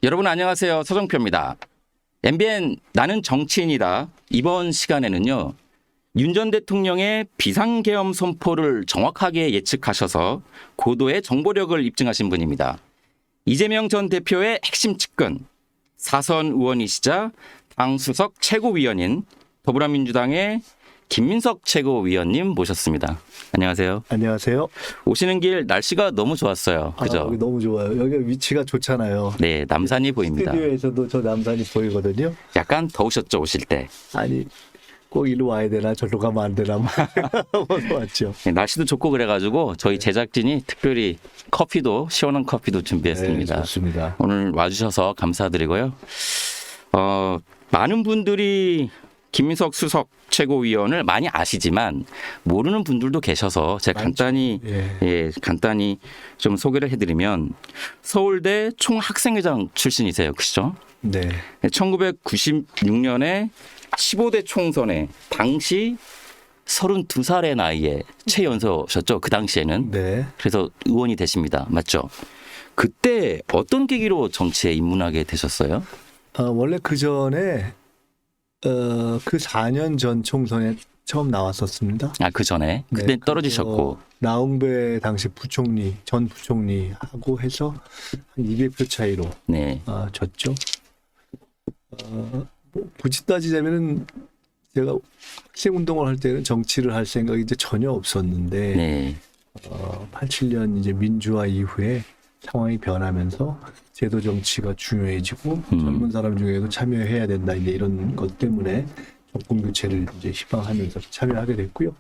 여러분 안녕하세요. 서정표입니다. MBN 나는 정치인이다. 이번 시간에는요. 윤 전 대통령의 비상계엄 선포를 정확하게 예측하셔서 고도의 정보력을 입증하신 분입니다. 이재명 전 대표의 핵심 측근, 사선 의원이시자 당 수석 최고위원인 더불어민주당의 김민석 최고위원님 모셨습니다. 안녕하세요. 안녕하세요. 오시는 길 날씨가 너무 좋았어요. 그죠? 여기 너무 좋아요. 여기 위치가 좋잖아요. 네, 남산이 보입니다. 스튜디오에서도 저 남산이 보이거든요. 약간 더우셨죠, 오실 때? 아니 꼭 일로 와야 되나 저로 가면 안 되나 왔죠. 네, 날씨도 좋고 그래가지고 저희 제작진이 특별히 시원한 커피도 준비했습니다. 네, 좋습니다. 오늘 와주셔서 감사드리고요. 많은 분들이 김민석 수석 최고위원을 많이 아시지만 모르는 분들도 계셔서 제가 간단히 좀 소개를 해드리면 서울대 총학생회장 출신이세요, 그렇죠? 네. 1996년에 15대 총선에 당시 32살의 나이에 최연소셨죠, 그 당시에는. 네. 그래서 의원이 되십니다, 맞죠? 그때 어떤 계기로 정치에 입문하게 되셨어요? 원래 그 전에 그 4년 전 총선에 처음 나왔었습니다. 아, 그 전에? 그때 네, 떨어지셨고. 나홍배 당시 전 부총리하고 해서 한 200표 차이로 네. 졌죠. 굳이 따지자면은 제가 학생 운동을 할 때는 정치를 할 생각이 이제 전혀 없었는데 네. 87년 이제 민주화 이후에 상황이 변하면서 제도 정치가 중요해지고 젊은 사람 중에도 참여해야 된다 이제 이런 것 때문에 정권 교체를 이제 희망하면서 참여하게 됐고요.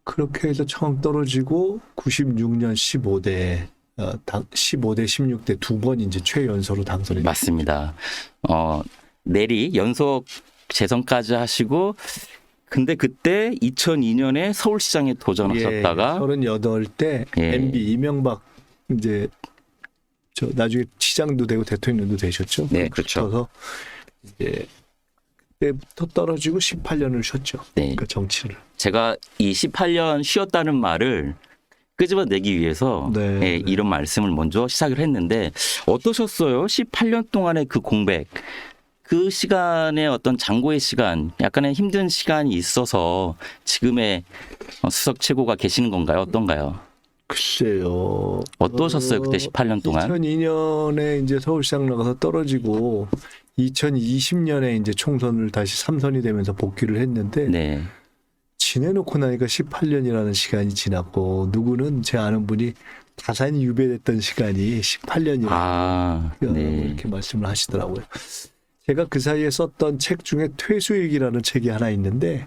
그렇게 해서 처음 떨어지고 96년 15대 16대 두 번 이제 최연소로 당선이 맞습니다. 내리 연속 재선까지 하시고 근데 그때 2002년에 서울시장에 도전하셨다가 38대 MB 이명박 이제 저 나중에 시장도 되고 대통령도 되셨죠. 네, 그렇죠. 그래서 이제 그때부터 떨어지고 18년을 쉬었죠. 네. 그 정치를. 제가 이 18년 쉬었다는 말을 끄집어내기 위해서 이런 말씀을 먼저 시작을 했는데 어떠셨어요? 18년 동안의 그 공백, 그 시간에 어떤 장고의 시간, 약간의 힘든 시간이 있어서 지금의 수석 최고가 계시는 건가요? 어떤가요? 글쎄요. 어떠셨어요? 그때 18년 동안? 2002년에 이제 서울시장 나가서 떨어지고 2020년에 이제 총선을 다시 3선이 되면서 복귀를 했는데 네. 지내놓고 나니까 18년이라는 시간이 지났고 누구는 제 아는 분이 다산이 유배됐던 시간이 18년이라고 네. 이렇게 말씀을 하시더라고요. 제가 그 사이에 썼던 책 중에 퇴수일기라는 책이 하나 있는데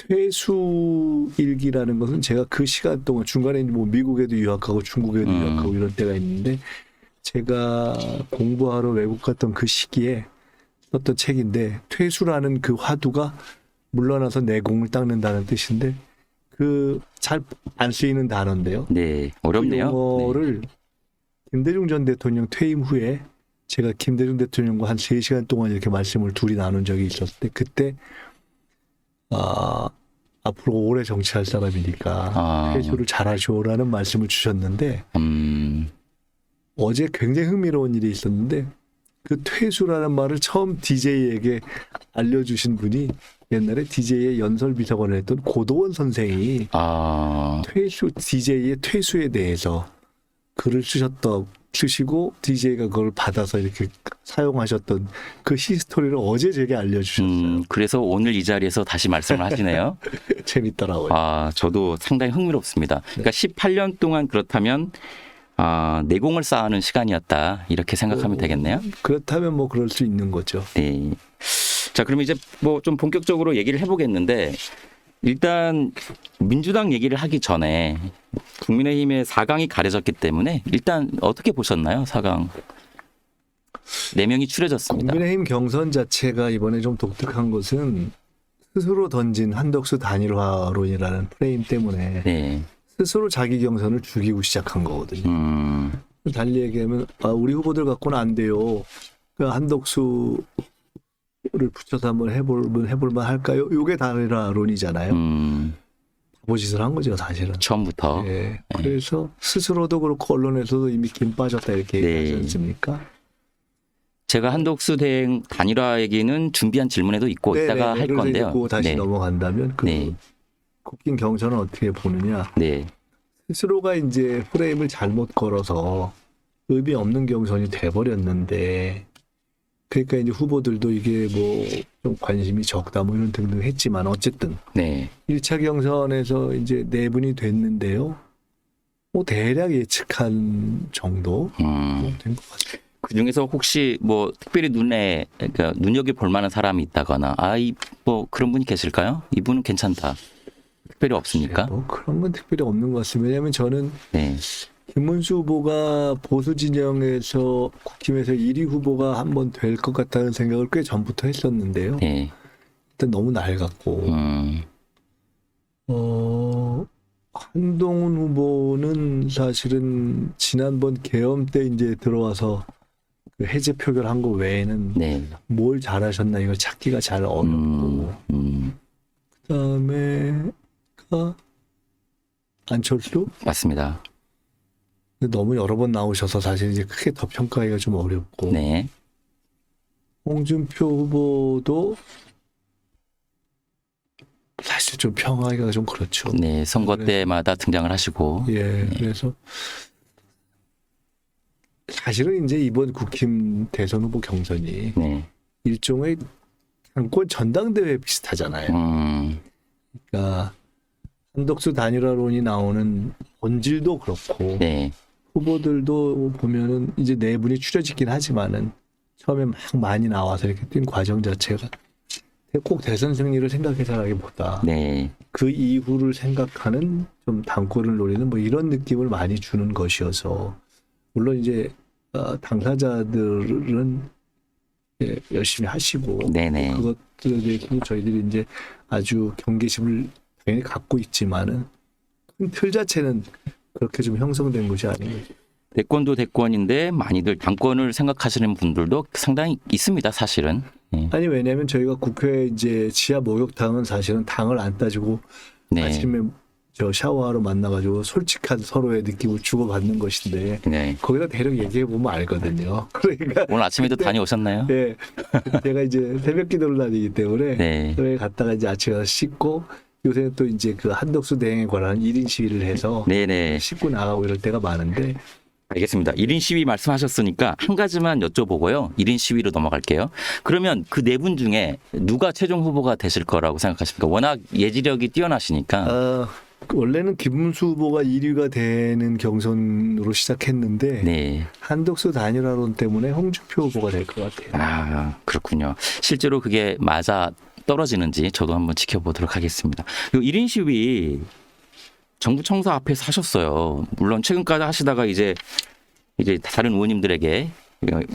퇴수일기라는 것은 제가 그 시간 동안 중간에 뭐 미국에도 유학하고 중국에도 유학하고 이런 때가 있는데 제가 공부하러 외국 갔던 그 시기에 썼던 책인데 퇴수라는 그 화두가 물러나서 내공을 닦는다는 뜻인데 그 잘 안 쓰이는 단어인데요. 네, 어렵네요. 그 용어를 김대중 전 대통령 퇴임 후에 제가 김대중 대통령과 한 3시간 동안 이렇게 말씀을 둘이 나눈 적이 있었을 때 그때 앞으로 오래 정치할 사람이니까 퇴수를 잘하시오라는 말씀을 주셨는데 어제 굉장히 흥미로운 일이 있었는데 그 퇴수라는 말을 처음 DJ에게 알려주신 옛날에 DJ의 연설비서관을 했던 고도원 선생이 DJ의 퇴수에 대해서 글을 쓰시고 DJ가 그걸 받아서 이렇게 사용하셨던 그 히스토리를 어제 제게 알려주셨어요. 그래서 오늘 이 자리에서 다시 말씀을 하시네요. 재밌더라고요. 저도 상당히 흥미롭습니다. 그러니까 18년 동안 그렇다면 내공을 쌓아놓은 시간이었다 이렇게 생각하면 되겠네요. 그렇다면 뭐 그럴 수 있는 거죠. 네. 자, 그럼 이제 뭐 좀 본격적으로 얘기를 해보겠는데 일단 민주당 얘기를 하기 전에 국민의힘의 4강이 가려졌기 때문에 일단 어떻게 보셨나요? 4강. 4명이 추려졌습니다. 국민의힘 경선 자체가 이번에 좀 독특한 것은 스스로 던진 한덕수 단일화론이라는 프레임 때문에 스스로 자기 경선을 죽이고 시작한 거거든요. 달리 얘기하면 우리 후보들 갖고는 안 돼요. 그러니까 한덕수를 붙여서 한번 해볼만 할까요? 이게 단일화론이잖아요. 바보짓을 한 거죠, 사실은. 처음부터. 네. 그래서 스스로도 그렇고 언론에서도 이미 김 빠졌다 이렇게 얘기하지 않습니까? 제가 한독수 대행 단일화 얘기는 준비한 질문에도 있고 이따가 할 건데요. 고 다시 넘어간다면 국힘 경선은 어떻게 보느냐. 스스로가 이제 프레임을 잘못 걸어서 의미 없는 경선이 돼버렸는데, 그러니까 이제 후보들도 이게 뭐 좀 관심이 적다 뭐 이런 등등 했지만 어쨌든 1차 경선에서 이제 내분이 됐는데요. 뭐 대략 예측한 정도 된 것 같아요. 그 중에서 혹시 뭐 특별히 그러니까 눈여겨볼 만한 사람이 있다거나 뭐 그런 분이 계실까요? 이분은 괜찮다. 특별히 없습니까? 뭐 그런 건 특별히 없는 것 같습니다. 왜냐하면 저는 김문수 후보가 보수 진영에서 국힘에서 1위 후보가 한번 될 것 같다는 생각을 꽤 전부터 했었는데요. 일단 너무 낡았고 한동훈 후보는 사실은 지난번 계엄 때 이제 들어와서 그 해제 표결한 거 외에는 뭘 잘하셨나 이걸 찾기가 잘 어렵고 그다음에가 안철수? 맞습니다. 너무 여러 번 나오셔서 사실 이제 크게 더 평가하기가 좀 어렵고 홍준표 후보도 사실 좀 평하기가 좀 그렇죠. 선거 때마다 등장을 하시고 그래서 사실은 이제 이번 국힘 대선 후보 경선이 일종의 당권 전당대회 비슷하잖아요. 그러니까 한덕수 단일화론이 나오는 본질도 그렇고 후보들도 보면은 이제 내분이 추려지긴 하지만은 처음에 막 많이 나와서 이렇게 뛴 과정 자체가 꼭 대선 승리를 생각해서라기보다 그 이후를 생각하는 좀 당권을 노리는 뭐 이런 느낌을 많이 주는 것이어서 물론 이제 당사자들은 열심히 하시고 그것들에 대해서 저희들이 이제 아주 경계심을 당연히 갖고 있지만은 큰 틀 자체는 그렇게 좀 형성된 것이 아닌가. 대권도 대권인데 많이들 당권을 생각하시는 분들도 상당히 있습니다, 사실은. 아니 왜냐하면 저희가 국회 이제 지하 목욕탕은 사실은 당을 안 따지고 아침에 저 샤워하러 만나가지고 솔직한 서로의 느낌을 주고받는 것인데 거기다 대략 얘기해 보면 알거든요. 그러니까 오늘 아침에도 다녀오셨나요? 제가 이제 새벽 기도를 다니기 때문에 저희 갔다가 이제 아침에 가서 씻고 요새는 또 이제 그 한덕수 대행에 관한 1인 시위를 해서 씻고 나가고 이럴 때가 많은데. 알겠습니다. 1인 시위 말씀하셨으니까 한 가지만 여쭤보고요. 1인 시위로 넘어갈게요. 그러면 그 네 분 중에 누가 최종 후보가 되실 거라고 생각하십니까? 워낙 예지력이 뛰어나시니까. 원래는 김문수 후보가 1위가 되는 경선으로 시작했는데 한덕수 단일화론 때문에 홍준표 후보가 될 것 같아요. 그렇군요. 실제로 그게 맞아 떨어지는지 저도 한번 지켜보도록 하겠습니다. 1인 시위 정부 청사 앞에서 하셨어요. 물론 최근까지 하시다가 이제 다른 의원님들에게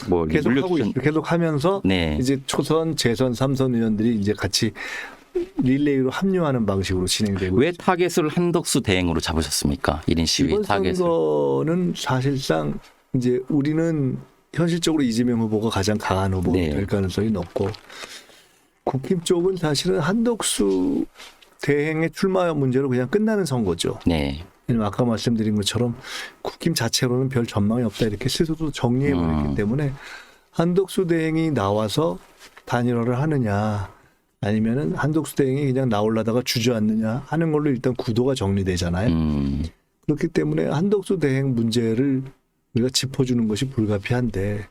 뭐 계속 하면서 이제 초선, 재선, 3선 의원들이 이제 같이 릴레이로 합류하는 방식으로 진행되고. 왜 타겟을 한덕수 대행으로 잡으셨습니까? 1인 시위 이번 타겟을. 선거는 사실상 이제 우리는 현실적으로 이재명 후보가 가장 강한 후보가 될 가능성이 높고 국힘 쪽은 사실은 한덕수 대행의 출마 문제로 그냥 끝나는 선거죠. 왜냐면 아까 말씀드린 것처럼 국힘 자체로는 별 전망이 없다 이렇게 스스로 정리해버렸기 때문에 한덕수 대행이 나와서 단일화를 하느냐 아니면은 한덕수 대행이 그냥 나오려다가 주저앉느냐 하는 걸로 일단 구도가 정리되잖아요. 그렇기 때문에 한덕수 대행 문제를 우리가 짚어주는 것이 불가피한데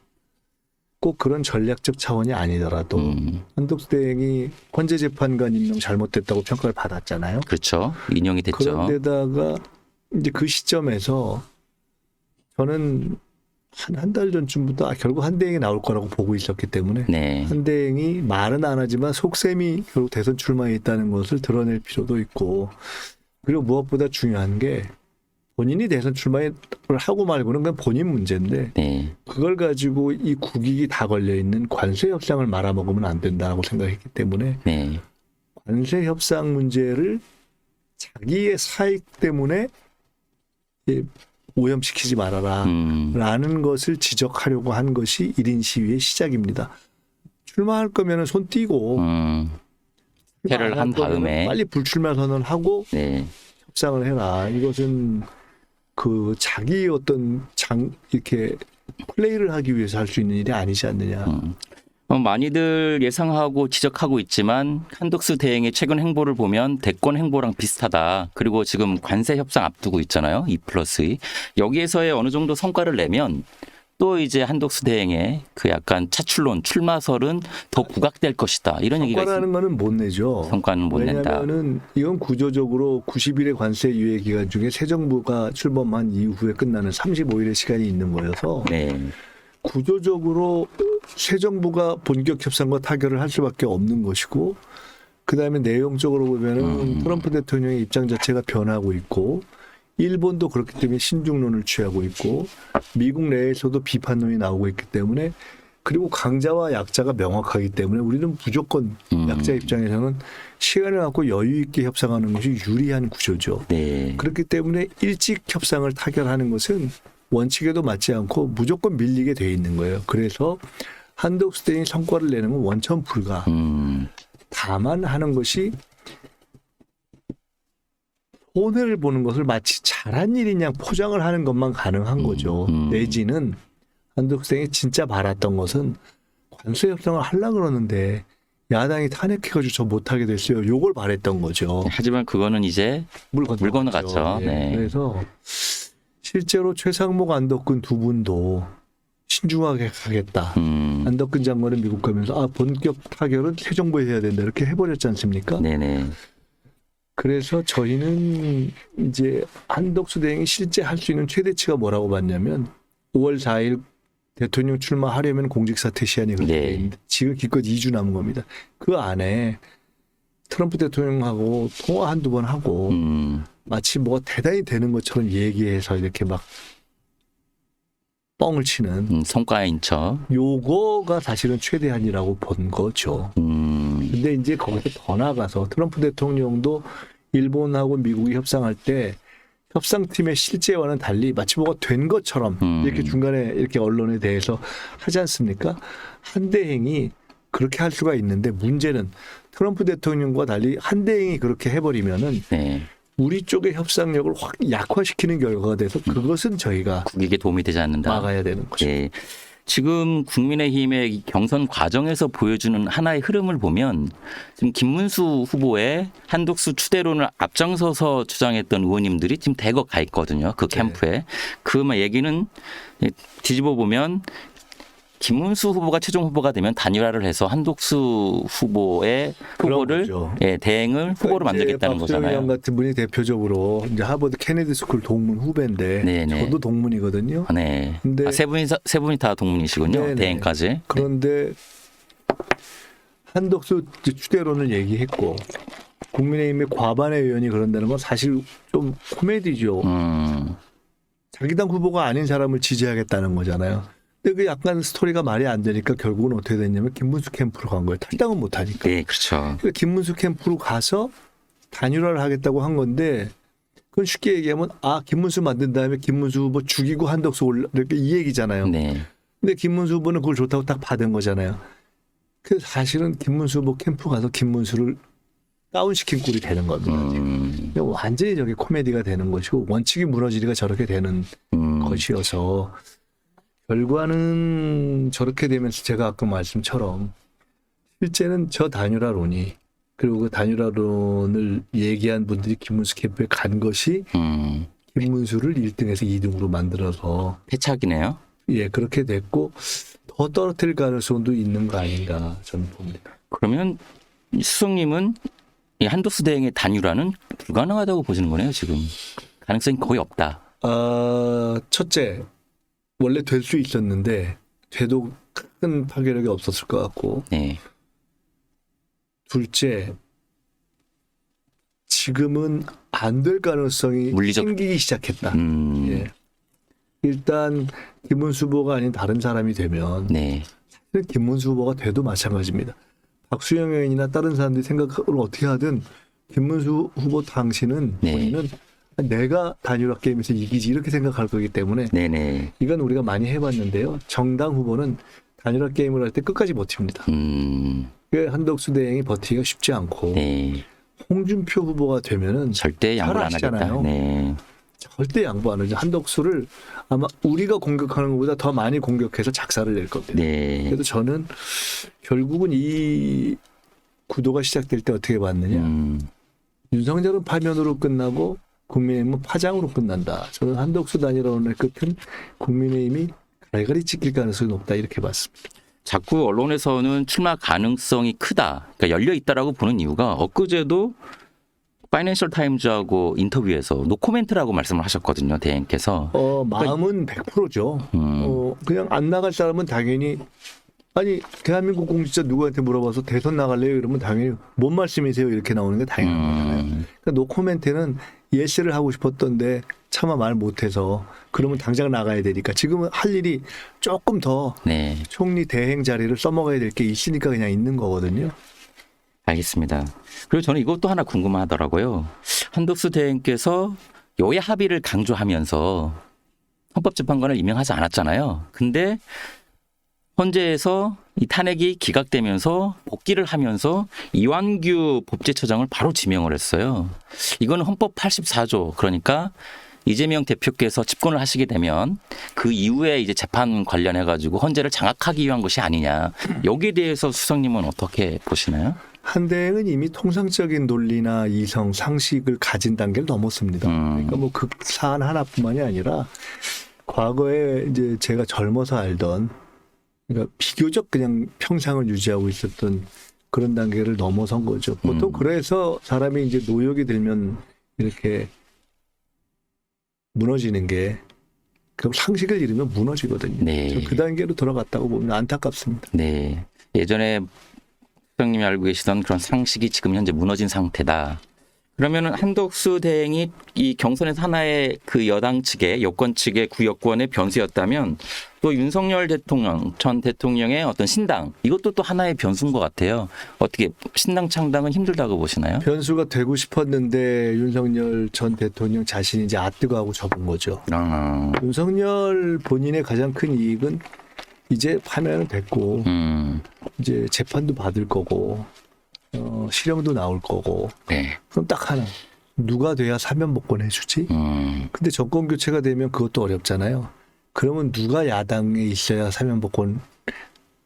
꼭 그런 전략적 차원이 아니더라도 한덕수 대행이 헌재재판관 임명 잘못됐다고 평가를 받았잖아요. 그렇죠. 인용이 됐죠. 그런데다가 이제 그 시점에서 저는 한 달 전쯤부터 결국 한대행이 나올 거라고 보고 있었기 때문에 한대행이 말은 안 하지만 속셈이 결국 대선 출마에 있다는 것을 드러낼 필요도 있고 그리고 무엇보다 중요한 게 본인이 대선 출마를 하고 말고는 그냥 본인 문제인데 그걸 가지고 이 국익이 다 걸려있는 관세 협상을 말아먹으면 안 된다고 생각했기 때문에 관세 협상 문제를 자기의 사익 때문에 오염시키지 말아라 라는 것을 지적하려고 한 것이 1인 시위의 시작입니다. 출마할 거면 손 띄고 패를 한 다음에 빨리 불출마 선언하고 협상을 해라. 이것은 그 자기 어떤 이렇게 플레이를 하기 위해서 할 수 있는 일이 아니지 않느냐. 많이들 예상하고 지적하고 있지만 한덕수 대행의 최근 행보를 보면 대권 행보랑 비슷하다. 그리고 지금 관세 협상 앞두고 있잖아요. 2+2. 여기에서의 어느 정도 성과를 내면 또 이제 한덕수 대행의 그 약간 차출론, 출마설은 더 부각될 것이다. 이런 얘기가 있습니다. 성과라는 거는 못 내죠. 성과는 못 낸다. 왜냐하면 이건 구조적으로 90일의 관세 유예 기간 중에 새 정부가 출범한 이후에 끝나는 35일의 시간이 있는 거여서 네. 구조적으로 새 정부가 본격 협상과 타결을 할 수밖에 없는 것이고, 그다음에 내용적으로 보면은 트럼프 대통령의 입장 자체가 변하고 있고, 일본도 그렇기 때문에 신중론을 취하고 있고, 미국 내에서도 비판론이 나오고 있기 때문에, 그리고 강자와 약자가 명확하기 때문에 우리는 무조건 약자 입장에서는 시간을 갖고 여유 있게 협상하는 것이 유리한 구조죠. 네. 그렇기 때문에 일찍 협상을 타결하는 것은 원칙에도 맞지 않고 무조건 밀리게 돼 있는 거예요. 그래서 한덕수 대행이 성과를 내는 건 원천 불가. 다만 하는 것이 손해를 보는 것을 마치 잘한 일이냐 포장을 하는 것만 가능한 거죠. 내지는 한덕수 대행이 진짜 바랐던 것은 관세 협상을 하려고 그러는데 야당이 탄핵해가지고 저 못하게 됐어요. 요걸 바랬던 거죠. 하지만 그거는 이제 물 건너갔죠. 예. 네. 그래서 실제로 최상목 안덕근 두 분도 신중하게 가겠다. 안덕근 장관은 미국 가면서 본격 타결은 새 정부에 해야 된다 이렇게 해버렸지 않습니까? 네네. 그래서 저희는 이제 한덕수 대행이 실제 할 수 있는 최대치가 뭐라고 봤냐면 5월 4일 대통령 출마하려면 공직사퇴 시한이 그렇게 돼 있는데 지금 기껏 2주 남은 겁니다. 그 안에 트럼프 대통령하고 통화 한두 번 하고 마치 뭐가 대단히 되는 것처럼 얘기해서 이렇게 막 뻥을 치는 성과인 척. 요거가 사실은 최대한이라고 본 거죠. 근데 이제 거기서 더 나가서 트럼프 대통령도 일본하고 미국이 협상할 때 협상팀의 실제와는 달리 마치 뭐가 된 것처럼 이렇게 중간에 이렇게 언론에 대해서 하지 않습니까? 한대행이 그렇게 할 수가 있는데 문제는 트럼프 대통령과 달리 한대행이 그렇게 해버리면은 네. 우리 쪽의 협상력을 확 약화시키는 결과가 돼서 그것은 저희가 국익에 도움이 되지 않는다. 막아야 되는 거죠. 네. 지금 국민의힘의 경선 과정에서 보여주는 하나의 흐름을 보면 지금 김문수 후보의 한덕수 추대론을 앞장서서 주장했던 의원님들이 지금 대거 가 있거든요. 그 캠프에. 그 얘기는 뒤집어 보면 김문수 후보가 최종 후보가 되면 단일화를 해서 한덕수 후보의 후보를 대행을 후보로 만들겠다는 거잖아요. 박수영 같은 분이 대표적으로 이제 하버드 케네디 스쿨 동문 후배인데 네네. 저도 동문이거든요. 네. 근데 세 분이 다 동문이시군요. 네네. 대행까지. 그런데 한덕수 추대론을 얘기했고 국민의힘의 과반의 의원이 그런다는 건 사실 좀 코미디죠. 자기 당 후보가 아닌 사람을 지지하겠다는 거잖아요. 근데 그 약간 스토리가 말이 안 되니까 결국은 어떻게 됐냐면 김문수 캠프로 간 거예요. 탈당은 못 하니까. 네, 그렇죠. 그러니까 김문수 캠프로 가서 단일화를 하겠다고 한 건데 그건 쉽게 얘기하면 김문수 만든 다음에 김문수 후보 죽이고 한덕수 올라 이렇게 이 얘기잖아요. 네. 근데 김문수 후보는 그걸 좋다고 딱 받은 거잖아요. 그래서 사실은 김문수 후보 캠프 가서 김문수를 다운시킨 꼴이 되는 겁니다. 완전히 저게 코미디가 되는 것이고 원칙이 무너지니까 저렇게 되는 것이어서 결과는 저렇게 되면서 제가 아까 말씀처럼 실제는 저 단일화론이 그리고 그 단일화론을 얘기한 분들이 김문수 캠프에 간 것이 김문수를 1등에서 2등으로 만들어서 패착이네요. 예, 그렇게 됐고 더 떨어뜨릴 가능성도 있는 거 아닌가 저는 봅니다. 그러면 수석님은 이 한덕수 대행의 단일화는 불가능하다고 보시는 거네요, 지금. 가능성이 거의 없다. 첫째, 원래 될 수 있었는데 돼도 큰 파괴력이 없었을 것 같고 네. 둘째, 지금은 안 될 가능성이 생기기 시작했다. 예. 일단 김문수 후보가 아닌 다른 사람이 되면 네. 사실 김문수 후보가 돼도 마찬가지입니다. 박수영 의원이나 다른 사람들이 생각을 어떻게 하든 김문수 후보 당시는 본인은 내가 단일화 게임에서 이기지 이렇게 생각할 거기 때문에 네네. 이건 우리가 많이 해봤는데요. 정당 후보는 단일화 게임을 할 때 끝까지 버팁니다. 한덕수 대행이 버티기가 쉽지 않고 네. 홍준표 후보가 되면은 절대 양보를 안 하겠다. 네. 절대 양보 안 하죠. 한덕수를 아마 우리가 공격하는 것보다 더 많이 공격해서 작사를 낼 겁니다. 네. 그래서 저는 결국은 이 구도가 시작될 때 어떻게 봤느냐. 윤석열은 파면으로 끝나고 국민의힘은 파장으로 끝난다. 저는 한덕수 단일화론의 끝은 국민의힘이 갈갈이 찍힐 가능성이 높다 이렇게 봤습니다. 자꾸 언론에서는 출마 가능성이 크다, 그러니까 열려 있다라고 보는 이유가 엊그제도 파이낸셜 타임즈하고 인터뷰에서 노코멘트라고 말씀을 하셨거든요, 대행께서. 마음은 100%죠. 그냥 안 나갈 사람은 당연히 아니 대한민국 공직자 누구한테 물어봐서 대선 나갈래요? 이러면 당연히 뭔 말씀이세요? 이렇게 나오는 게 당연한 거잖아요. 그러니까 노코멘트는 예시를 하고 싶었던데 차마 말 못해서 그러면 당장 나가야 되니까 지금은 할 일이 조금 더 네. 총리 대행 자리를 써먹어야 될 게 있으니까 그냥 있는 거거든요. 알겠습니다. 그리고 저는 이것도 하나 궁금하더라고요. 한덕수 대행께서 여야 합의를 강조하면서 헌법재판관을 임명하지 않았잖아요. 근데 헌재에서 이 탄핵이 기각되면서 복귀를 하면서 이완규 법제처장을 바로 지명을 했어요. 이거는 헌법 84조, 그러니까 이재명 대표께서 집권을 하시게 되면 그 이후에 이제 재판 관련해 가지고 헌재를 장악하기 위한 것이 아니냐. 여기에 대해서 수석님은 어떻게 보시나요? 한대행은 이미 통상적인 논리나 이성, 상식을 가진 단계를 넘었습니다. 그러니까 뭐 그 사안 하나뿐만이 아니라 과거에 이제 제가 젊어서 알던, 그러니까 비교적 그냥 평상을 유지하고 있었던 그런 단계를 넘어선 거죠. 보통 그래서 사람이 이제 노역이 들면 이렇게 무너지는 게, 그 상식을 잃으면 무너지거든요. 네. 그 단계로 돌아갔다고 보면 안타깝습니다. 네. 예전에 수석님이 알고 계시던 그런 상식이 지금 현재 무너진 상태다. 그러면은 한덕수 대행이 이 경선에서 하나의 그 여당 측의 여권 측의 구여권의 변수였다면 또 윤석열 대통령 전 대통령의 어떤 신당, 이것도 또 하나의 변수인 것 같아요. 어떻게 신당 창당은 힘들다고 보시나요? 변수가 되고 싶었는데 윤석열 전 대통령 자신이 이제 아뜨거하고 접은 거죠. 윤석열 본인의 가장 큰 이익은 이제 파면은 됐고 이제 재판도 받을 거고 실형도 나올 거고. 네. 그럼 딱 하나, 누가 돼야 사면 복권 해주지? 근데 정권 교체가 되면 그것도 어렵잖아요. 그러면 누가 야당에 있어야 사면 복권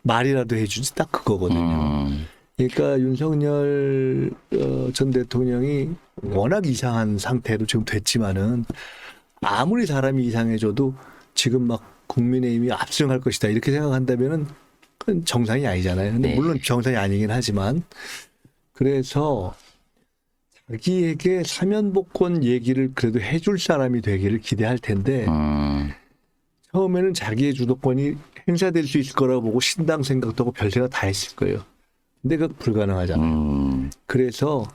말이라도 해주지? 딱 그거거든요. 그러니까 윤석열 전 대통령이 워낙 이상한 상태로 지금 됐지만은 아무리 사람이 이상해져도 지금 막 국민의힘이 압승할 것이다 이렇게 생각한다면은 그건 정상이 아니잖아요. 근데 네. 물론 정상이 아니긴 하지만, 그래서 자기에게 사면복권 얘기를 그래도 해줄 사람이 되기를 기대할 텐데 처음에는 자기의 주도권이 행사될 수 있을 거라고 보고 신당 생각도 하고 별 생각 다 했을 거예요. 근데 그거 불가능하잖아요. 그래서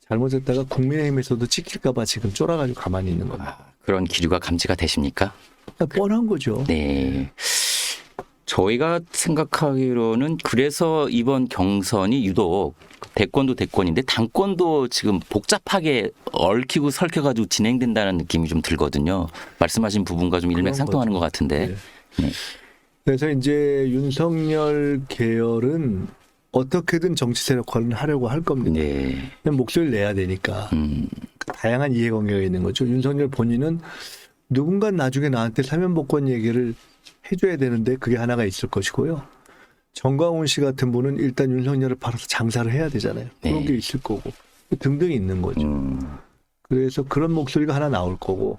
잘못했다가 국민의힘에서도 찍힐까 봐 지금 쫄아가지고 가만히 있는 겁니다. 그런 기류가 감지가 되십니까? 뻔한 거죠. 네. 저희가 생각하기로는 그래서 이번 경선이 유독 대권도 대권인데 당권도 지금 복잡하게 얽히고 설켜가지고 진행된다는 느낌이 좀 들거든요. 말씀하신 부분과 좀 일맥상통하는 것 같은데. 네. 그래서 이제 윤석열 계열은 어떻게든 정치 세력화를 하려고 할 겁니다. 네. 그냥 목소리를 내야 되니까. 다양한 이해관계가 있는 거죠. 윤석열 본인은 누군가 나중에 나한테 사면복권 얘기를 해줘야 되는데 그게 하나가 있을 것이고요. 정광훈 씨 같은 분은 일단 윤석열을 팔아서 장사를 해야 되잖아요. 그런 네. 게 있을 거고 등등 있는 거죠. 그래서 그런 목소리가 하나 나올 거고.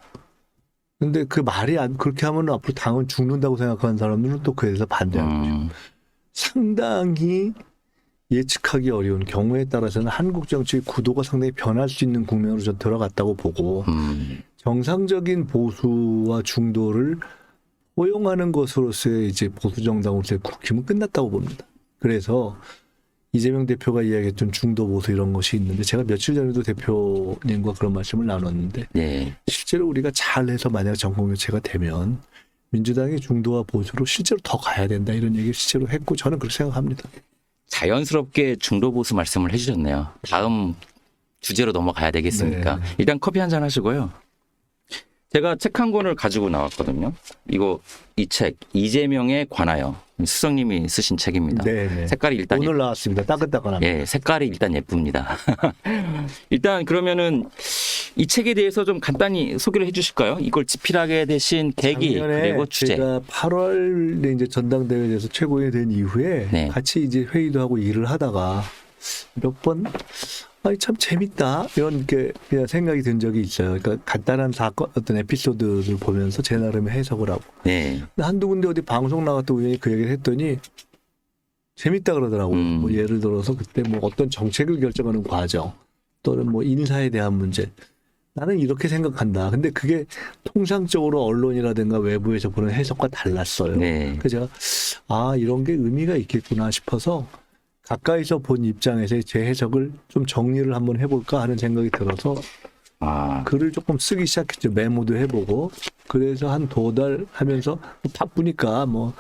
근데 그 말이 그렇게 하면 앞으로 당은 죽는다고 생각하는 사람들은 또 그래서 반대하는 거죠. 상당히 예측하기 어려운 경우에 따라서는 한국 정치의 구도가 상당히 변할 수 있는 국면으로 좀 들어갔다고 보고 정상적인 보수와 중도를 포용하는 것으로서의 이제 보수 정당으로서의 국힘은 끝났다고 봅니다. 그래서 이재명 대표가 이야기했던 중도 보수 이런 것이 있는데 제가 며칠 전에도 대표님과 그런 말씀을 나눴는데 네. 실제로 우리가 잘해서 만약 정권 교체가 되면 민주당이 중도와 보수로 실제로 더 가야 된다 이런 얘기를 실제로 했고 저는 그렇게 생각합니다. 자연스럽게 중도 보수 말씀을 해주셨네요. 다음 주제로 넘어가야 되겠습니까? 네. 일단 커피 한잔 하시고요. 제가 책 한 권을 가지고 나왔거든요. 이 책 이재명에 관하여. 수석님이 쓰신 책입니다. 네네. 색깔이 일단 오늘 나왔습니다. 따끈따끈합니다. 예, 색깔이 일단 예쁩니다. 일단 그러면은 이 책에 대해서 좀 간단히 소개를 해주실까요? 이걸 집필하게 되신 계기 그리고 주제. 제가 8월에 이제 전당대회에서 최고위원이 된 이후에 네. 같이 이제 회의도 하고 일을 하다가 몇 번 아니 참 재밌다 이런 게 그냥 생각이 든 적이 있어요. 그러니까 간단한 사건 어떤 에피소드를 보면서 제 나름의 해석을 하고. 네. 근데 한두 군데 어디 방송 나갔다 우연히 그 얘기를 했더니 재밌다 그러더라고요. 뭐 예를 들어서 그때 뭐 어떤 정책을 결정하는 과정 또는 뭐 인사에 대한 문제. 나는 이렇게 생각한다. 근데 그게 통상적으로 언론이라든가 외부에서 보는 해석과 달랐어요. 네. 그래서 제가 이런 게 의미가 있겠구나 싶어서 가까이서 본 입장에서 제 해석을 좀 정리를 한번 해볼까 하는 생각이 들어서 글을 조금 쓰기 시작했죠. 메모도 해보고. 그래서 한 2달 하면서 바쁘니까 뭐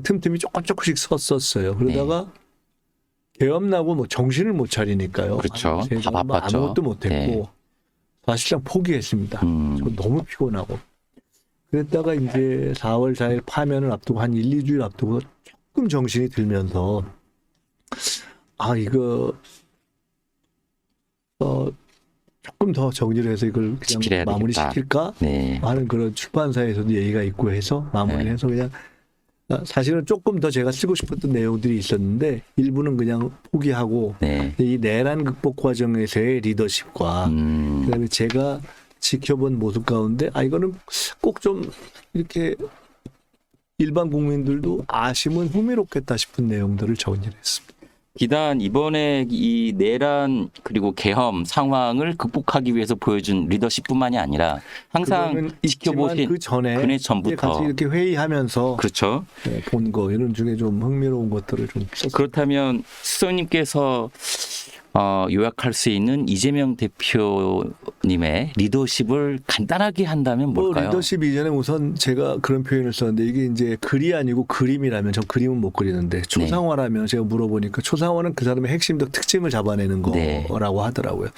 틈틈이 조금씩 썼었어요. 그러다가 계엄 나고 뭐 정신을 못 차리니까요. 그렇죠. 다 뭐 바빴죠. 아무것도 못했고 네. 사실상 포기했습니다. 저 너무 피곤하고. 그랬다가 이제 4월 4일 파면을 앞두고 한 1, 2주일 앞두고 조금 정신이 들면서 이거 조금 더 정리를 해서 이걸 그냥 마무리 시킬까 네. 하는 그런 출판사에서도 얘기가 있고 해서 마무리를 해서 그냥 사실은 조금 더 제가 쓰고 싶었던 내용들이 있었는데 일부는 그냥 포기하고 이 내란 극복 과정에서의 리더십과 그다음에 제가 지켜본 모습 가운데 이거는 꼭 좀 이렇게 일반 국민들도 아시면 흥미롭겠다 싶은 내용들을 정리를 했습니다. 기단 이번에 이 내란 그리고 계엄 상황을 극복하기 위해서 보여준 리더십뿐만이 아니라 항상 지켜보신 그 전에 전부터 같이 이렇게 회의하면서 그렇죠. 본 거 이런 중에 좀 흥미로운 것들을 좀 썼습니다. 그렇다면 수석님께서 요약할 수 있는 이재명 대표님의 리더십을 간단하게 한다면 뭘까요? 리더십 이전에 우선 제가 그런 표현을 썼는데 이게 이제 글이 아니고 그림이라면 전 그림은 못 그리는데 초상화라면 제가 물어보니까 초상화는 그 사람의 핵심적 특징을 잡아내는 거라고 하더라고요.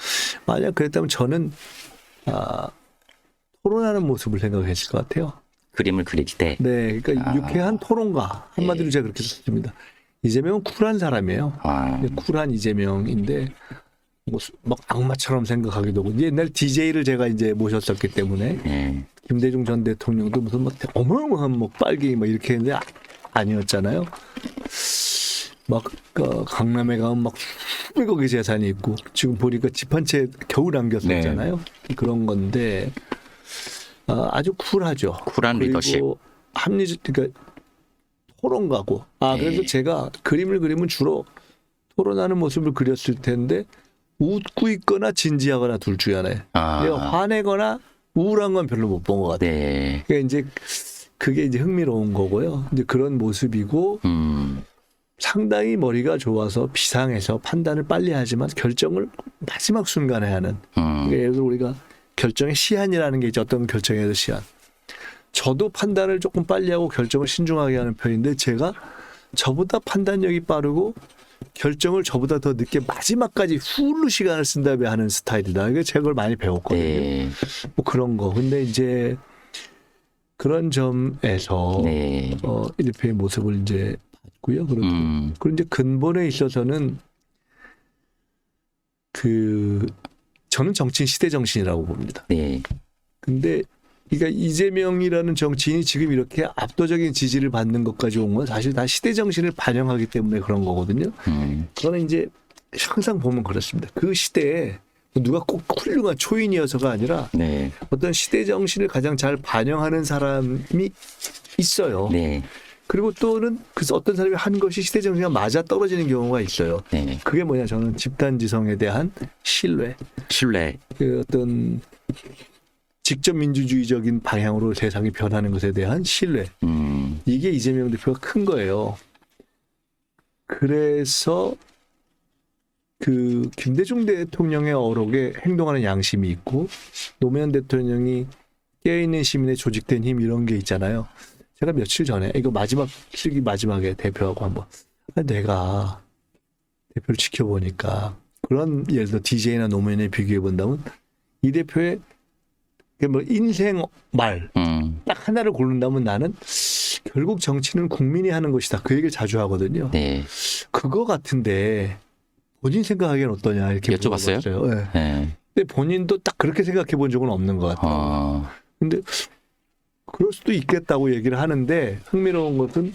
만약 그랬다면 저는 토론하는 모습을 생각했을 것 같아요. 그림을 그릴 때. 네, 그러니까 유쾌한 토론가 한마디로 제가 그렇게 썼습니다. 이재명은 쿨한 사람이에요. 쿨한 이재명인데 막 악마처럼 생각하기도 하고 옛날 DJ를 제가 이제 모셨었기 때문에 김대중 전 대통령도 무슨 막 어마어마한 뭐 빨갱이 막 이렇게 했는데 아니었잖아요. 막 강남에 가면 막 수백억의 재산이 있고 지금 보니까 집 한 채 겨우 남겼었잖아요. 그런 건데 아주 쿨하죠. 쿨한 리더십. 합리적 그러니까 토론가고. 그래서 제가 그림을 그리면 주로 토론하는 모습을 그렸을 텐데 웃고 있거나 진지하거나 둘 중에 하나예요. 화내거나 우울한 건 별로 못 본 것 같아요. 그러니까 이제 그게 이제 흥미로운 거고요. 근데 그런 모습이고 상당히 머리가 좋아서 비상해서 판단을 빨리 하지만 결정을 마지막 순간에 하는. 그러니까 예를 들어 우리가 결정의 시한이라는 게 있죠. 어떤 결정에도 시한. 저도 판단을 조금 빨리 하고 결정을 신중하게 하는 편인데 제가 저보다 판단력이 빠르고 결정을 저보다 더 늦게 마지막까지 훌루 시간을 쓴 다음에 하는 스타일이다. 이게 제가 그걸 많이 배웠거든요. 뭐 그런 거. 근데 이제 그런 점에서 이 대표의 모습을 이제 봤고요. 그리고 이제 근본에 있어서는 저는 정치인 시대 정신이라고 봅니다. 근데 그러니까 이재명이라는 정치인이 지금 이렇게 압도적인 지지를 받는 것까지 온 건 사실 다 시대 정신을 반영하기 때문에 그런 거거든요. 저는 이제 항상 보면 그렇습니다. 그 시대에 누가 꼭 훌륭한 초인이어서가 아니라 어떤 시대 정신을 가장 잘 반영하는 사람이 있어요. 그리고 또는 어떤 사람이 한 것이 시대 정신과 맞아 떨어지는 경우가 있어요. 그게 뭐냐? 저는 집단지성에 대한 신뢰. 그 어떤 직접 민주주의적인 방향으로 세상이 변하는 것에 대한 신뢰. 이게 이재명 대표가 큰 거예요. 그래서 김대중 대통령의 어록에 행동하는 양심이 있고 노무현 대통령이 깨어있는 시민의 조직된 힘 이런 게 있잖아요. 제가 며칠 전에 이거 마지막에 대표하고 한번 내가 대표를 지켜보니까 그런 예를 들어 DJ나 노무현에 비교해 본다면 이 대표의 뭐 인생 말 딱 하나를 고른다면 나는 결국 정치는 국민이 하는 것이다. 그 얘기를 자주 하거든요. 네. 그거 같은데 본인 생각하기엔 어떠냐 이렇게 여쭤봤어요? 네. 네. 근데 본인도 딱 그렇게 생각해 본 적은 없는 것 같아요. 근데 그럴 수도 있겠다고 얘기를 하는데 흥미로운 것은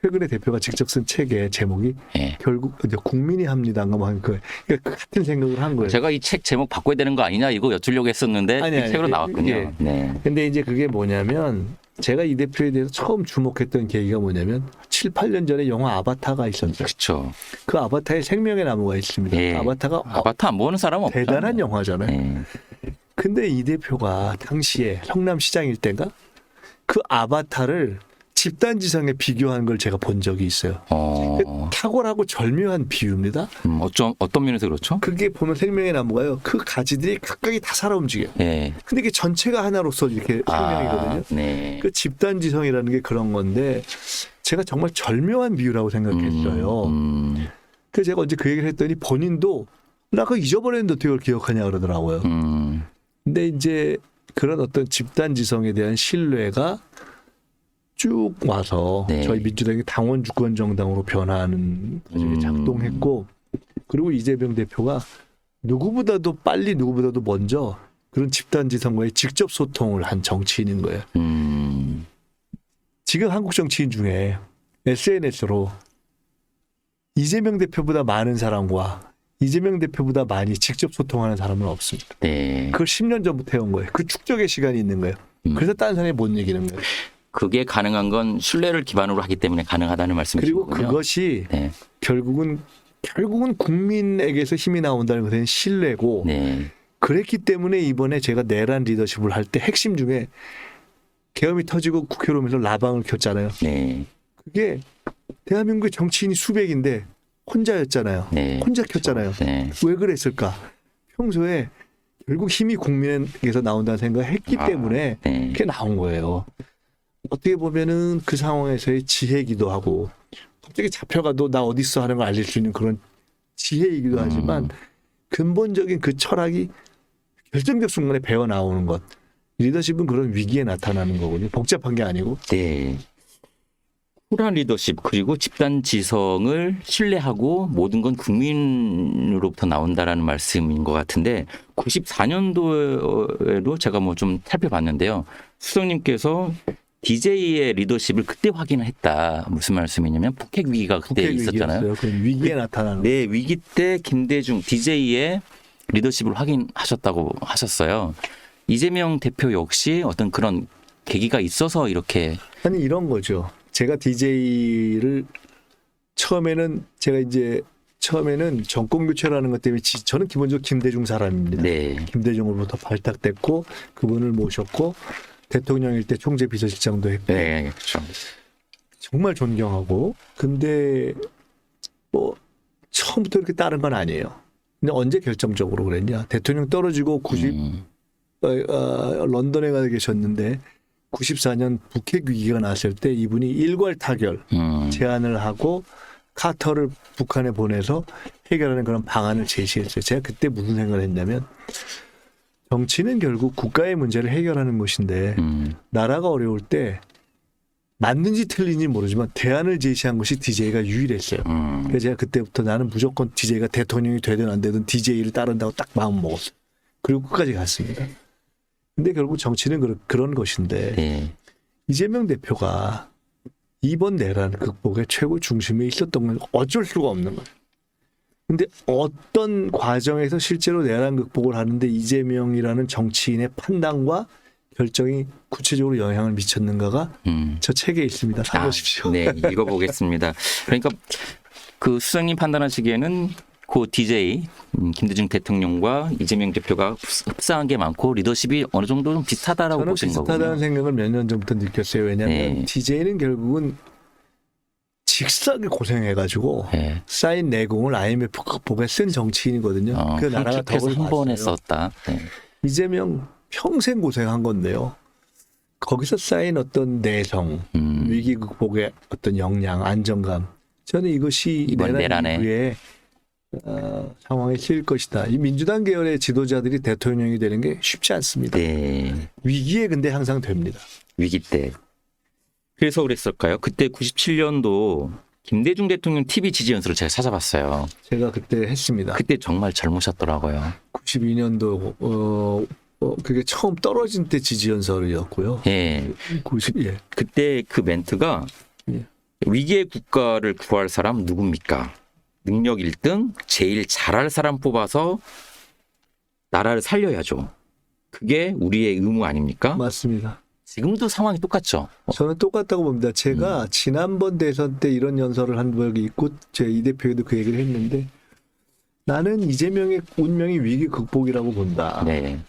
최근에 대표가 직접 쓴 책의 제목이 결국 이제 국민이 합니다인가 뭐 하는 거예요. 그러니까 같은 생각을 한 거예요. 제가 이 책 제목 바꿔야 되는 거 아니냐 이거 여쭈려고 했었는데 아니, 책으로 나왔군요. 예. 네. 근데 이제 그게 뭐냐면 제가 이 대표에 대해서 처음 주목했던 계기가 뭐냐면 7, 8년 전에 영화 아바타가 있었어요. 그렇죠. 그 아바타에 생명의 나무가 있습니다. 예. 아바타 안 보는 사람은 없죠. 대단한 영화잖아요. 네. 근데 이 대표가 당시에 성남시장일 때인가 그 아바타를 집단지성에 비교한 걸 제가 본 적이 있어요. 탁월하고 절묘한 비유입니다. 어떤 면에서 그렇죠? 그게 보면 생명의 나무가요. 그 가지들이 각각이 다 살아 움직여요. 네. 근데 이게 전체가 하나로서 이렇게 생명이거든요. 네. 그 집단지성이라는 게 그런 건데 제가 정말 절묘한 비유라고 생각했어요. 그래서 제가 언제 그 얘기를 했더니 본인도 나 그거 잊어버렸는데 어떻게 그걸 기억하냐 그러더라고요. 근데 이제 그런 어떤 집단지성에 대한 신뢰가 쭉 와서 저희 민주당이 당원 주권 정당으로 변화하는 과정이 작동했고 그리고 이재명 대표가 누구보다도 빨리 누구보다도 먼저 그런 집단지성과의 직접 소통을 한 정치인인 거예요. 지금 한국 정치인 중에 SNS로 이재명 대표보다 많은 사람과 이재명 대표보다 많이 직접 소통하는 사람은 없습니다. 네. 그걸 10년 전부터 해온 거예요. 그 축적의 시간이 있는 거예요. 그래서 다른 사람이 못 이기는 거예요. 그게 가능한 건 신뢰를 기반으로 하기 때문에 가능하다는 말씀이시군요. 그리고 그것이 결국은 국민에게서 힘이 나온다는 것은 신뢰고 그랬기 때문에 이번에 제가 내란 리더십을 할 때 핵심 중에 계엄이 터지고 국회로 오면서 라방을 켰잖아요. 그게 대한민국의 정치인이 수백인데 혼자였잖아요. 혼자 켰잖아요. 왜 그랬을까? 평소에 결국 힘이 국민에게서 나온다는 생각을 했기 때문에 그게 나온 거예요. 어떻게 보면은 그 상황에서의 지혜이기도 하고 갑자기 잡혀가도 나 어디 있어 하는 걸 알릴 수 있는 그런 지혜이기도 하지만 근본적인 그 철학이 결정적 순간에 배어 나오는 것. 리더십은 그런 위기에 나타나는 거거든요. 복잡한 게 아니고. 네. 쿨한 리더십 그리고 집단 지성을 신뢰하고 모든 건 국민으로부터 나온다라는 말씀인 것 같은데 94년도에도 제가 뭐 좀 살펴봤는데요. 수석님께서 DJ의 리더십을 그때 확인을 했다. 무슨 말씀이냐면 북핵 위기가 그때 있었잖아요. 위기에 나타나는. 네, 위기 때 김대중 DJ의 리더십을 확인하셨다고 하셨어요. 이재명 대표 역시 어떤 그런 계기가 있어서 이렇게 아니 이런 거죠. 제가 DJ를 처음에는 정권 교체라는 것 때문에 저는 기본적으로 김대중 사람입니다. 김대중으로부터 발탁됐고 그분을 모셨고 대통령일 때 총재 비서실장도 했고 그렇죠. 정말 존경하고 근데 뭐 처음부터 이렇게 따른 건 아니에요. 근데 언제 결정적으로 그랬냐? 대통령 떨어지고 런던에 가 계셨는데 94년 북핵 위기가 났을 때 이분이 일괄 타결 제안을 하고 카터를 북한에 보내서 해결하는 그런 방안을 제시했어요. 제가 그때 무슨 생각을 했냐면 정치는 결국 국가의 문제를 해결하는 것인데 나라가 어려울 때 맞는지 틀린지 모르지만 대안을 제시한 것이 DJ가 유일했어요. 그래서 제가 그때부터 나는 무조건 DJ가 대통령이 되든 안 되든 DJ를 따른다고 딱 마음 먹었어요. 그리고 끝까지 갔습니다. 근데 결국 정치는 그런 것인데 이재명 대표가 이번 내란 극복의 최고 중심에 있었던 건 어쩔 수가 없는 거예요. 근데 어떤 과정에서 실제로 내란 극복을 하는데 이재명이라는 정치인의 판단과 결정이 구체적으로 영향을 미쳤는가가 저 책에 있습니다. 사보십시오. 네, 읽어보겠습니다. 그러니까 그 수석님 판단하시기에는 그 DJ 김대중 대통령과 이재명 대표가 흡사한 게 많고 리더십이 어느 정도 좀 비슷하다라고 보신 거군요. 비슷하다는 생각을 몇 년 전부터 느꼈어요. 왜냐하면 DJ는 결국은 직사하게 고생해가지고 쌓인 내공을 IMF 극복에 쓴 정치인이거든요. 그 나라가 덕을 한 번에 썼다. 이재명 평생 고생한 건데요. 거기서 쌓인 어떤 내성, 위기 극복의 어떤 역량, 안정감. 저는 이것이 이번 내란 이후에 상황에 쓰일 것이다. 이 민주당 계열의 지도자들이 대통령이 되는 게 쉽지 않습니다. 위기에 근데 항상 됩니다. 위기 때. 그래서 그랬을까요? 그때 97년도 김대중 대통령 TV 지지 연설을 제가 찾아봤어요. 제가 그때 했습니다. 그때 정말 젊으셨더라고요. 92년도 그게 처음 떨어진 때 지지연설이었고요. 예. 그때 그 멘트가 예. 위기의 국가를 구할 사람 누굽니까? 능력 1등, 제일 잘할 사람 뽑아서 나라를 살려야죠. 그게 우리의 의무 아닙니까? 맞습니다. 지금도 상황이 똑같죠. 저는 똑같다고 봅니다. 제가 지난번 대선 때 이런 연설을 한 적이 있고 제 이 대표에도 그 얘기를 했는데 나는 이재명의 운명이 위기 극복이라고 본다. 네.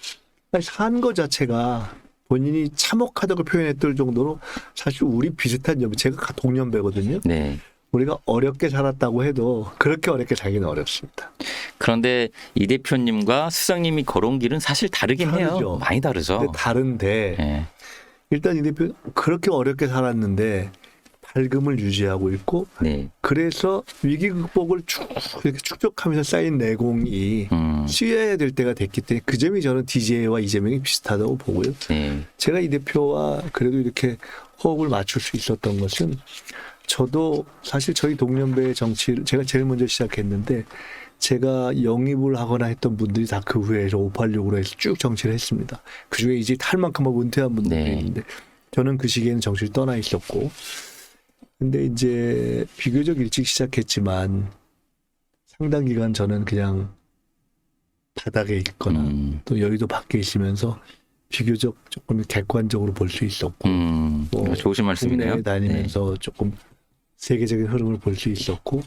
산 거 자체가 본인이 참혹하다고 표현했던 정도로 사실 우리 비슷한 제가 동년배거든요. 네. 우리가 어렵게 살았다고 해도 그렇게 어렵게 살기는 어렵습니다. 그런데 이 대표님과 수석님이 걸어온 길은 사실 다르긴 다르죠. 해요. 많이 다르죠. 근데 다른데 네. 일단 이 대표 그렇게 어렵게 살았는데 밝음을 유지하고 있고 네. 그래서 위기 극복을 쭉 이렇게 축적하면서 쌓인 내공이 쓰여야 될 때가 됐기 때문에 그 점이 저는 DJ와 이재명이 비슷하다고 보고요. 네. 제가 이 대표와 그래도 이렇게 호흡을 맞출 수 있었던 것은 저도 사실 저희 동년배의 정치를 제가 제일 먼저 시작했는데 제가 영입을 하거나 했던 분들이 다 그 후에 586으로 해서 쭉 정치를 했습니다. 그중에 이제 탈만큼만 은퇴한 분들이 네. 있는데 저는 그 시기에는 정치를 떠나 있었고 근데 이제 비교적 일찍 시작했지만 상당 기간 저는 그냥 바닥에 있거나 또 여의도 밖에 있으면서 비교적 조금 객관적으로 볼 수 있었고 뭐 좋으신 말씀이네요. 국내에 다니면서 조금 세계적인 흐름을 볼 수 있었고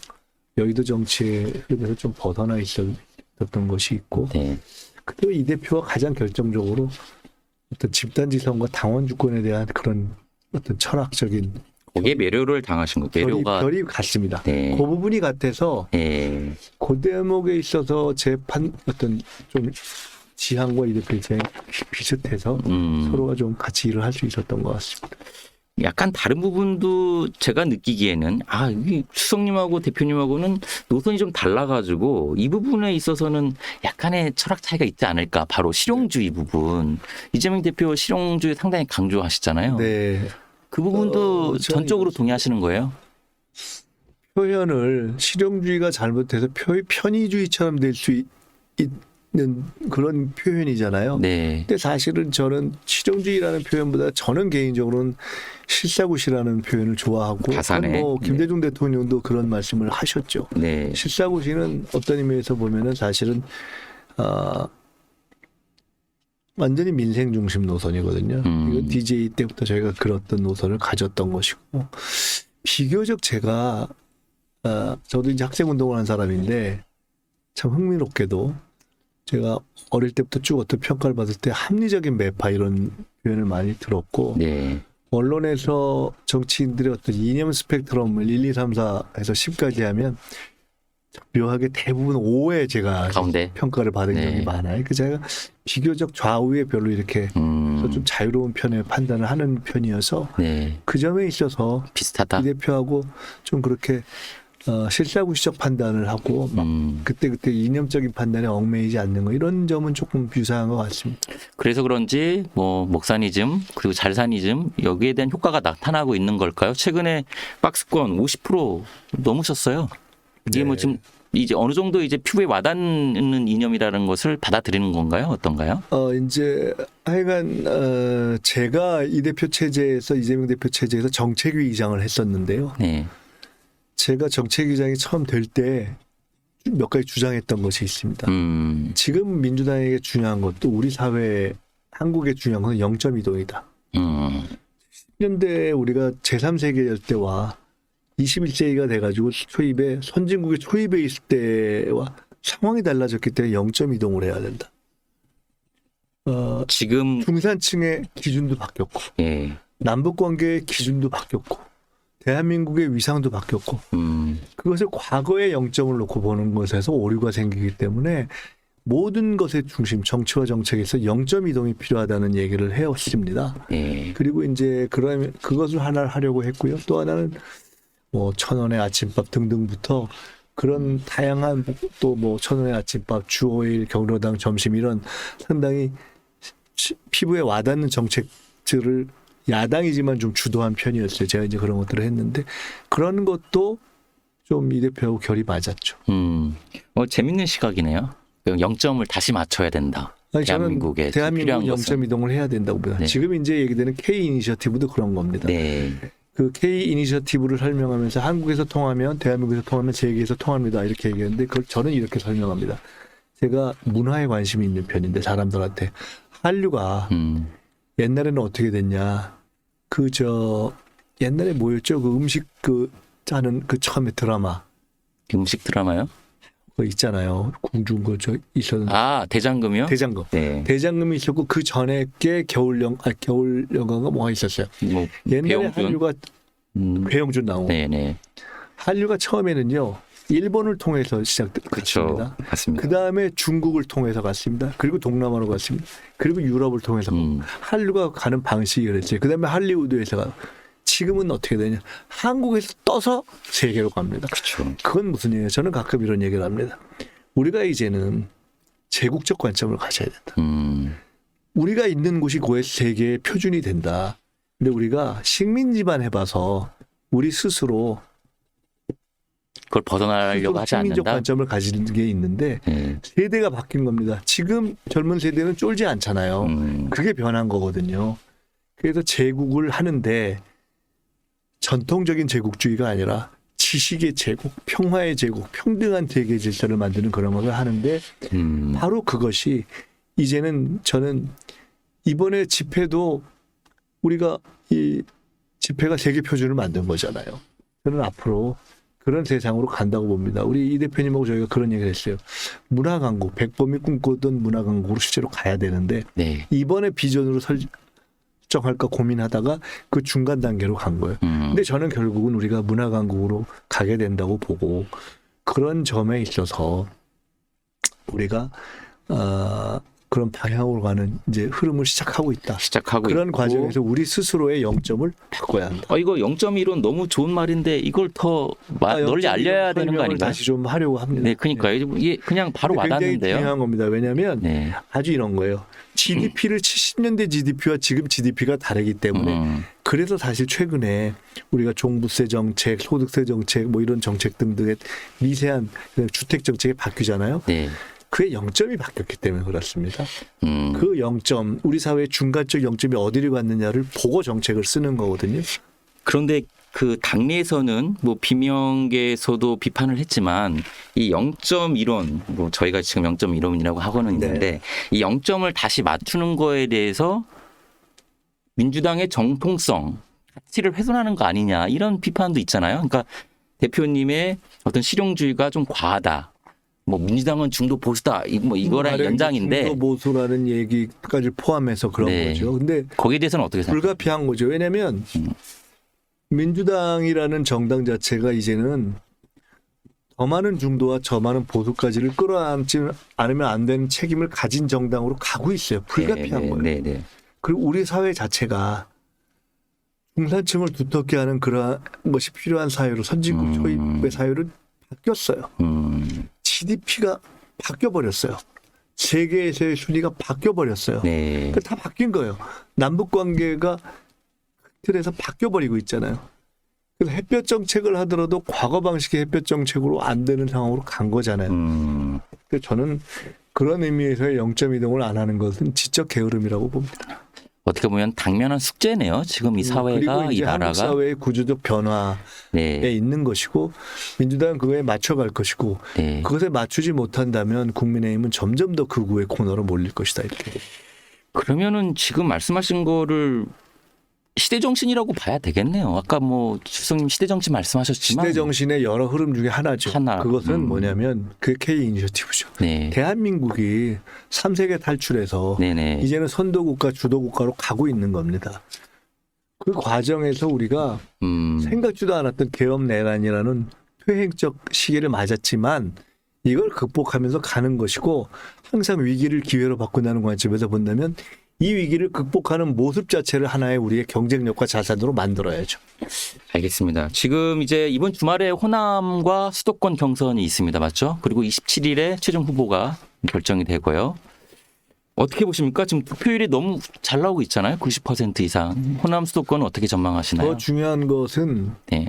여의도 정치의 흐름에서 좀 벗어나 있었던 것이 있고 네. 그리고 이 대표가 가장 결정적으로 어떤 집단지성과 당원 주권에 대한 그런 어떤 철학적인 거기에 매료를 당하신 거. 매료가 결이 같습니다. 네. 그 부분이 같아서 네. 그 대목에 있어서 재판 어떤 좀 지향과 이 대표의 지향이 비슷해서 서로가 좀 같이 일을 할 수 있었던 것 같습니다. 약간 다른 부분도 제가 느끼기에는 이 수석님하고 대표님하고는 노선이 좀 달라가지고 이 부분에 있어서는 약간의 철학 차이가 있지 않을까. 바로 실용주의 부분. 이재명 대표 실용주의 상당히 강조하시잖아요. 네. 그 부분도 전적으로 동의하시는 거예요? 표현을 실용주의가 잘못해서 편의주의처럼 될 수 있는 그런 표현이잖아요. 네. 근데 사실은 저는 실용주의라는 표현보다 저는 개인적으로는 실사구시라는 표현을 좋아하고 가산에. 뭐 김대중 대통령도 그런 말씀을 하셨죠. 네. 실사구시는 어떤 의미에서 보면은 사실은 완전히 민생 중심 노선이거든요. 이거 DJ 때부터 저희가 그랬던 노선을 가졌던 것이고 비교적 제가 저도 이제 학생 운동을 한 사람인데 참 흥미롭게도 제가 어릴 때부터 쭉 어떤 평가를 받을 때 합리적인 매파 이런 표현을 많이 들었고 네. 언론에서 정치인들의 어떤 이념 스펙트럼을 1, 2, 3, 4에서 10까지 하면 묘하게 대부분 5에 제가 가운데 평가를 받은 네. 적이 많아요. 그 제가 비교적 좌우에 별로 이렇게 좀 자유로운 편의 판단을 하는 편이어서 네. 그 점에 있어서 비슷하다. 이 대표하고 좀 그렇게 실사구시적 판단을 하고 막 그때그때 이념적인 판단에 얽매이지 않는 거 이런 점은 조금 유사한 것 같습니다. 그래서 그런지 뭐 목사니즘 그리고 잘사니즘 여기에 대한 효과가 나타나고 있는 걸까요? 최근에 박스권 50% 넘으셨어요. 이게 네. 뭐 지금 이제 어느 정도 이제 피부에 와닿는 이념이라는 것을 받아들이는 건가요? 어떤가요? 이제 하여간 제가 이 대표 체제에서 이재명 대표 체제에서 정책위 의장을 했었는데요. 네. 제가 정책위 의장이 처음 될 때 몇 가지 주장했던 것이 있습니다. 지금 민주당에게 중요한 것도 우리 사회 한국에 중요한 건 0.2동이다. 10년대 우리가 제3세계 열대와 21세기가 돼가지고 초입에 선진국의 초입에 있을 때와 상황이 달라졌기 때문에 0.2동을 해야 된다. 지금 중산층의 기준도 바뀌었고 예. 남북 관계의 기준도 바뀌었고 대한민국의 위상도 바뀌었고 그것을 과거의 0점을 놓고 보는 것에서 오류가 생기기 때문에 모든 것의 중심 정치와 정책에서 0.2동이 필요하다는 얘기를 해왔습니다. 예. 그리고 이제 그러면 그것을 하나를 하려고 했고요. 또 하나는 뭐 1,000원의 아침밥 등등부터 그런 다양한 또 뭐 1,000원의 아침밥, 주 5일 경로당 점심 이런 상당히 피부에 와닿는 정책들을 야당이지만 좀 주도한 편이었어요. 제가 이제 그런 것들을 했는데 그런 것도 좀 이 대표하고 결이 맞았죠. 재밌는 시각이네요. 0점을 다시 맞춰야 된다. 아니, 대한민국에 대한민국 필요한 0점 이동을 해야 된다고 봅니다. 네. 지금 이제 얘기되는 K 이니셔티브도 그런 겁니다. 네. 그 K 이니셔티브를 설명하면서 한국에서 통하면 대한민국에서 통하면 세계에서 통합니다. 이렇게 얘기했는데 그걸 저는 이렇게 설명합니다. 제가 문화에 관심이 있는 편인데 사람들한테 한류가 옛날에는 어떻게 됐냐. 옛날에 뭐였죠? 그 음식 짜는 처음에 드라마. 음식 드라마요? 그거 있잖아요. 궁중 있었는데. 대장금이요? 대장금. 네. 대장금이 있었고 그 전에 게 겨울 영화가 뭐가 있었어요. 뭐 옛날에 배용준? 한류가 배용준 나오고. 네네. 한류가 처음에는요. 일본을 통해서 시작됐습니다. 맞습니다. 그 다음에 중국을 통해서 갔습니다. 그리고 동남아로 갔습니다. 그리고 유럽을 통해서 한류가 가는 방식이 그랬어요. 그 다음에 할리우드에서 지금은 어떻게 되냐. 한국에서 떠서 세계로 갑니다. 그렇죠. 그건 무슨 얘기예요? 저는 가끔 이런 얘기를 합니다. 우리가 이제는 제국적 관점을 가져야 된다. 우리가 있는 곳이 곧 세계의 표준이 된다. 근데 우리가 식민 지반 해봐서 우리 스스로 그걸 벗어나려고 하지 식민적 않는다. 관점을 가지는 게 있는데 세대가 바뀐 겁니다. 지금 젊은 세대는 쫄지 않잖아요. 그게 변한 거거든요. 그래서 제국을 하는데 전통적인 제국주의가 아니라 지식의 제국, 평화의 제국, 평등한 대계 질서를 만드는 그런 것을 하는데 바로 그것이 이제는 저는 이번에 집회도 우리가 이 집회가 세계 표준을 만든 거잖아요. 저는 앞으로 그런 세상으로 간다고 봅니다. 우리 이 대표님하고 저희가 그런 얘기를 했어요. 문화강국, 백범이 꿈꿨던 문화강국으로 실제로 가야 되는데 네. 이번에 비전으로 설정할까 고민하다가 그 중간 단계로 간 거예요. 근데 저는 결국은 우리가 문화강국으로 가게 된다고 보고 그런 점에 있어서 우리가 그런 방향으로 가는 이제 흐름을 시작하고 있다. 그런 있고. 과정에서 우리 스스로의 0점을 바꿔야 한다. 이거 0.1은 너무 좋은 말인데 이걸 더 널리 알려야 되는 거 아닌가요? 다시 좀 하려고 합니다. 네, 그러니까요. 이게 그냥 바로 와닿는데요. 굉장히 중요한 겁니다. 왜냐하면 네. 아주 이런 거예요. GDP를 70년대 GDP와 지금 GDP가 다르기 때문에 그래서 사실 최근에 우리가 종부세 정책, 소득세 정책 뭐 이런 정책 등등의 미세한 주택 정책이 바뀌잖아요. 네. 그의 0점이 바뀌었기 때문에 그렇습니다. 그 0점, 우리 사회의 중간적 0점이 어디를 갔느냐를 보고 정책을 쓰는 거거든요. 그런데 그 당내에서는 뭐 비명계에서도 비판을 했지만 이 0.1원, 뭐 저희가 지금 0.1원이라고 하고는 있는데 이 0점을 다시 맞추는 거에 대해서 민주당의 정통성, 가치를 훼손하는 거 아니냐 이런 비판도 있잖아요. 그러니까 대표님의 어떤 실용주의가 좀 과하다. 뭐 민주당은 중도 보수다. 뭐 이거랑 연장인데 중도 보수라는 얘기까지 포함해서 그런 거죠. 근데 거기에 대해서는 어떻게 생각하세요? 불가피한 거죠. 왜냐하면 민주당이라는 정당 자체가 이제는 더 많은 중도와 저 많은 보수까지를 끌어안지 않으면 안 되는 책임을 가진 정당으로 가고 있어요. 불가피한 거예요. 그리고 우리 사회 자체가 중산층을 두텁게 하는 그러한 것이 필요한 사회로 선진국 초입의 사회로 바뀌었어요. GDP가 바뀌어버렸어요. 세계에서의 순위가 바뀌어버렸어요. 그러니까 다 바뀐 거예요. 남북관계가 틀에서 바뀌어버리고 있잖아요. 그래서 햇볕 정책을 하더라도 과거 방식의 햇볕 정책으로 안 되는 상황으로 간 거잖아요. 그래서 저는 그런 의미에서의 0.2등을 안 하는 것은 지적 게으름이라고 봅니다. 어떻게 보면 당면한 숙제네요. 지금 이 사회가, 이 나라가. 한국 사회의 구조적 변화에 있는 것이고 민주당은 그거에 맞춰갈 것이고 그것에 맞추지 못한다면 국민의힘은 점점 더 극우의 코너로 몰릴 것이다. 이렇게. 그러면은 지금 말씀하신 거를 시대정신이라고 봐야 되겠네요. 아까 뭐 주성님 시대정신 말씀하셨지만 시대정신의 여러 흐름 중에 하나죠. 그것은 뭐냐면 그 K 이니셔티브죠. 대한민국이 3세계 탈출해서 이제는 선도국가 주도국가로 가고 있는 겁니다. 그 과정에서 우리가 생각지도 않았던 계엄내란이라는 퇴행적 시기를 맞았지만 이걸 극복하면서 가는 것이고 항상 위기를 기회로 바꾼다는 관점에서 본다면 이 위기를 극복하는 모습 자체를 하나의 우리의 경쟁력과 자산으로 만들어야죠. 알겠습니다. 지금 이제 이번 주말에 호남과 수도권 경선이 있습니다. 맞죠? 그리고 27일에 최종 후보가 결정이 되고요. 어떻게 보십니까? 지금 득표율이 너무 잘 나오고 있잖아요. 90% 이상. 호남 수도권은 어떻게 전망하시나요? 더 중요한 것은 네.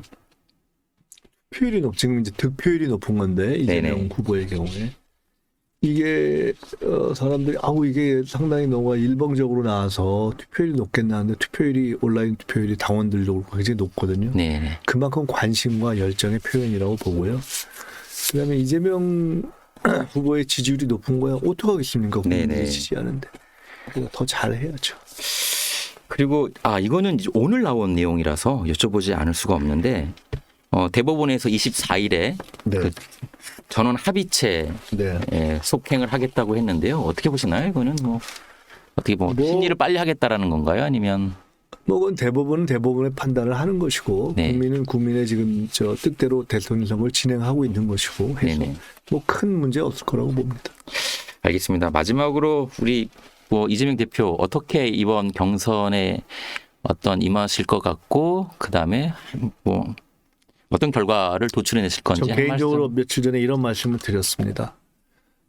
투표율이 지금 이제 득표율이 높은 건데 이재명 네네. 후보의 경우에 이게 사람들이 이게 상당히 너무 일방적으로 나와서 투표율이 높겠나 하는데 투표율이 온라인 투표율이 당원들도 굉장히 높거든요. 네. 그만큼 관심과 열정의 표현이라고 보고요. 그다음에 이재명 후보의 지지율이 높은 거야 어떡하겠습니까? 국민들이 네네. 지지하는데. 그래서 더 잘해야죠. 그리고 이거는 이제 오늘 나온 내용이라서 여쭤보지 않을 수가 없는데 대법원에서 24일에 네. 그 전원 합의체 네. 속행을 하겠다고 했는데요. 어떻게 보시나요? 이거는 어떻게 심리를 빨리 하겠다라는 건가요? 아니면 그건 대법원은 대법원의 판단을 하는 것이고 네. 국민은 국민의 지금 뜻대로 대통령 선거를 진행하고 있는 것이고 해서 큰 문제 없을 거라고 봅니다. 알겠습니다. 마지막으로 우리 이재명 대표 어떻게 이번 경선에 임하실 것 같고 그다음에 어떤 결과를 도출해내실 건지 저 개인적으로 며칠 전에 이런 말씀을 드렸습니다.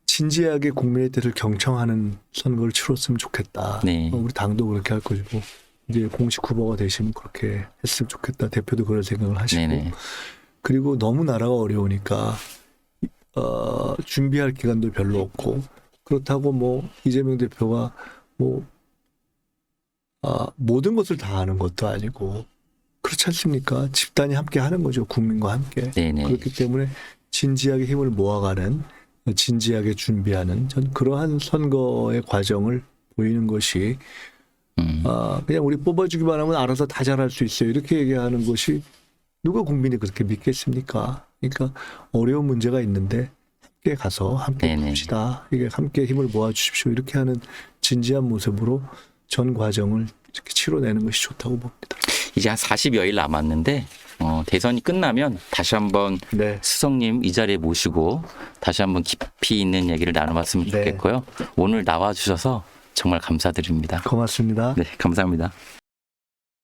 진지하게 국민의 뜻을 경청하는 선거를 치렀으면 좋겠다. 네. 우리 당도 그렇게 할 것이고 이제 공식 후보가 되시면 그렇게 했으면 좋겠다. 대표도 그런 생각을 하시고 네네. 그리고 너무 나라가 어려우니까 준비할 기간도 별로 없고 그렇다고 이재명 대표가 모든 것을 다 아는 것도 아니고 그렇지 않습니까? 집단이 함께 하는 거죠. 국민과 함께. 네네. 그렇기 때문에 진지하게 힘을 모아가는 진지하게 준비하는 전 그러한 선거의 과정을 보이는 것이 그냥 우리 뽑아주기만 하면 알아서 다 잘할 수 있어요. 이렇게 얘기하는 것이 누가 국민이 그렇게 믿겠습니까? 그러니까 어려운 문제가 있는데 함께 가서 함께 봅시다. 이게 함께 힘을 모아주십시오. 이렇게 하는 진지한 모습으로 전 과정을 이렇게 치러내는 것이 좋다고 봅니다. 이제 한 40여일 남았는데 대선이 끝나면 다시 한번 수석님 이 자리에 모시고 다시 한번 깊이 있는 얘기를 나눠봤으면 좋겠고요. 오늘 나와주셔서 정말 감사드립니다. 고맙습니다. 네, 감사합니다.